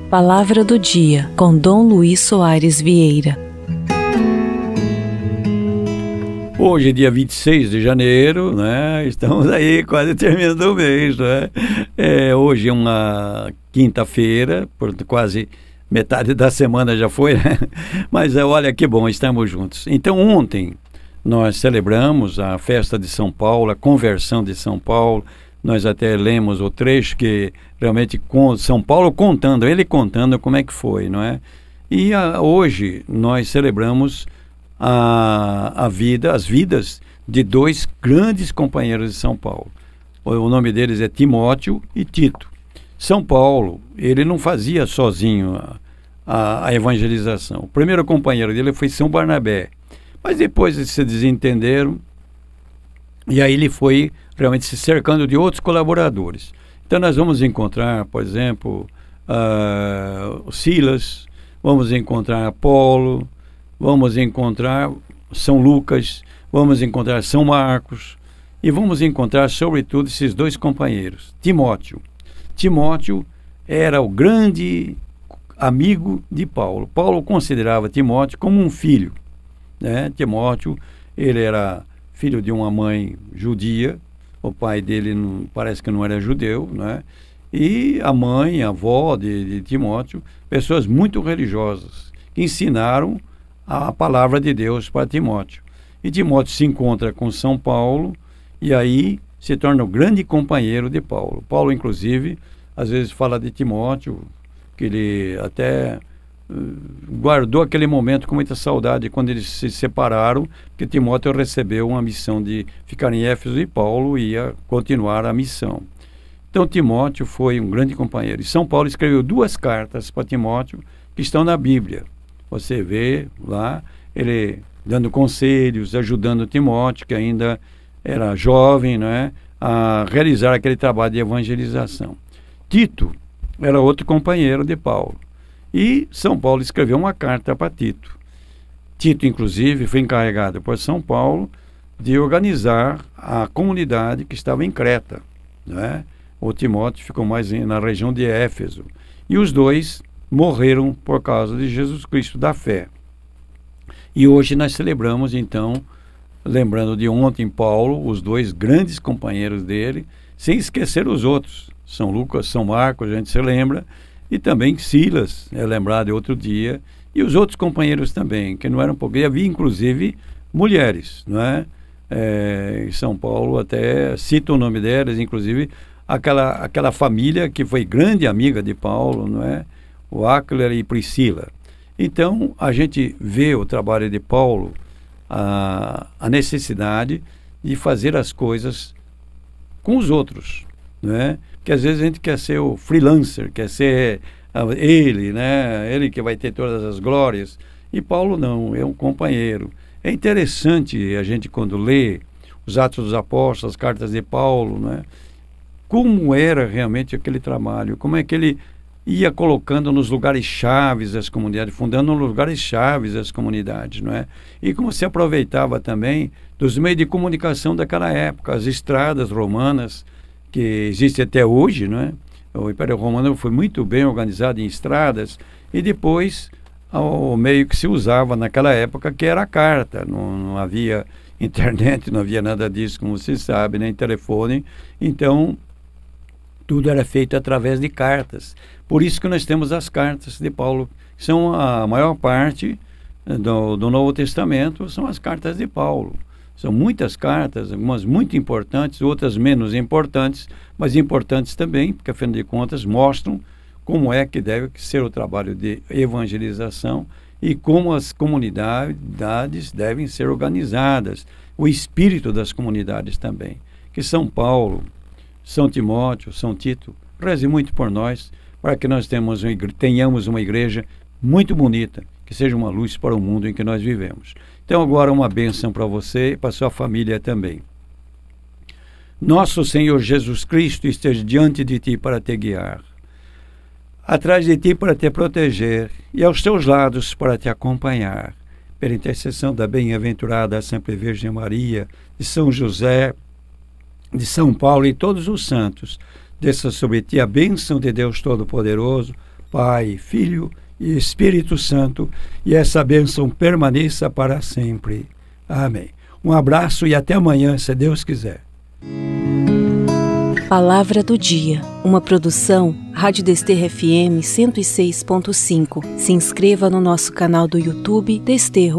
Palavra do dia, com Dom Luiz Soares Vieira. Hoje, dia 26 de janeiro, né? Estamos aí quase terminando o mês, né? Hoje é uma quinta-feira, quase metade da semana já foi, né? Mas olha que bom, estamos juntos. Então, ontem nós celebramos a festa de São Paulo, a conversão de São Paulo. Nós até lemos o trecho que realmente com São Paulo contando, ele contando como é que foi, não é? E hoje nós celebramos as vidas de dois grandes companheiros de São Paulo. O nome deles é Timóteo e Tito. São Paulo, ele não fazia sozinho a evangelização. O primeiro companheiro dele foi São Barnabé. Mas depois eles se desentenderam e aí ele foi realmente se cercando de outros colaboradores. Então nós vamos encontrar, por exemplo, Silas, vamos encontrar Apolo, vamos encontrar São Lucas, vamos encontrar São Marcos e vamos encontrar, sobretudo, esses dois companheiros. Timóteo. Timóteo era o grande amigo de Paulo. Paulo considerava Timóteo como um filho, né? Timóteo, ele era filho de uma mãe judia, o pai dele parece que não era judeu, né? E a mãe, a avó de Timóteo, pessoas muito religiosas, que ensinaram a palavra de Deus para Timóteo. E Timóteo se encontra com São Paulo e aí se torna o grande companheiro de Paulo. Paulo, inclusive, às vezes fala de Timóteo, que ele até guardou aquele momento com muita saudade quando eles se separaram, que Timóteo recebeu uma missão de ficar em Éfeso e Paulo ia continuar a missão. Então Timóteo foi um grande companheiro. E São Paulo escreveu 2 cartas para Timóteo que estão na Bíblia. Você vê lá ele dando conselhos, ajudando Timóteo, que ainda era jovem, né, a realizar aquele trabalho de evangelização. Tito era outro companheiro de Paulo. E São Paulo escreveu uma carta para Tito. Tito, inclusive, foi encarregado por São Paulo de organizar a comunidade que estava em Creta, né? O Timóteo ficou mais na região de Éfeso. E os dois morreram por causa de Jesus Cristo da fé. E hoje nós celebramos, então, lembrando de ontem Paulo, os dois grandes companheiros dele, sem esquecer os outros. São Lucas, São Marcos, a gente se lembra, e também Silas, é lembrado outro dia, e os outros companheiros também, que não eram poucos. E havia, inclusive, mulheres, não é? Em São Paulo até cita o nome delas, inclusive aquela família que foi grande amiga de Paulo, não é? O Áquila e Priscila. Então, a gente vê o trabalho de Paulo, a necessidade de fazer as coisas com os outros, né? Porque às vezes a gente quer ser o freelancer, quer ser ele, né? Ele que vai ter todas as glórias. E Paulo não, é um companheiro. É interessante a gente quando lê os Atos dos Apóstolos, as cartas de Paulo, né? Como era realmente aquele trabalho, como é que ele ia colocando nos lugares chaves as comunidades, fundando nos lugares chaves as comunidades, não é? E como se aproveitava também dos meios de comunicação daquela época, as estradas romanas, que existe até hoje, não é? O Império Romano foi muito bem organizado em estradas e depois o meio que se usava naquela época, que era a carta. Não havia internet, não havia nada disso, como você sabe, nem telefone. Então, tudo era feito através de cartas. Por isso que nós temos as cartas de Paulo, que são a maior parte do Novo Testamento, são as cartas de Paulo. São muitas cartas, algumas muito importantes, outras menos importantes, mas importantes também, porque, afinal de contas, mostram como é que deve ser o trabalho de evangelização e como as comunidades devem ser organizadas, o espírito das comunidades também. Que São Paulo, São Timóteo, São Tito, reze muito por nós, para que nós tenhamos uma igreja muito bonita, que seja uma luz para o mundo em que nós vivemos. Então agora uma bênção para você e para sua família também. Nosso Senhor Jesus Cristo esteja diante de ti para te guiar, atrás de ti para te proteger e aos teus lados para te acompanhar. Pela intercessão da bem-aventurada Sempre Virgem Maria, de São José, de São Paulo e todos os santos, desça sobre ti a bênção de Deus Todo-Poderoso, Pai, Filho e Espírito Santo, e essa bênção permaneça para sempre. Amém. Um abraço e até amanhã, se Deus quiser. Palavra do Dia, uma produção Rádio Desterro FM 106.5. Se inscreva no nosso canal do YouTube Desterro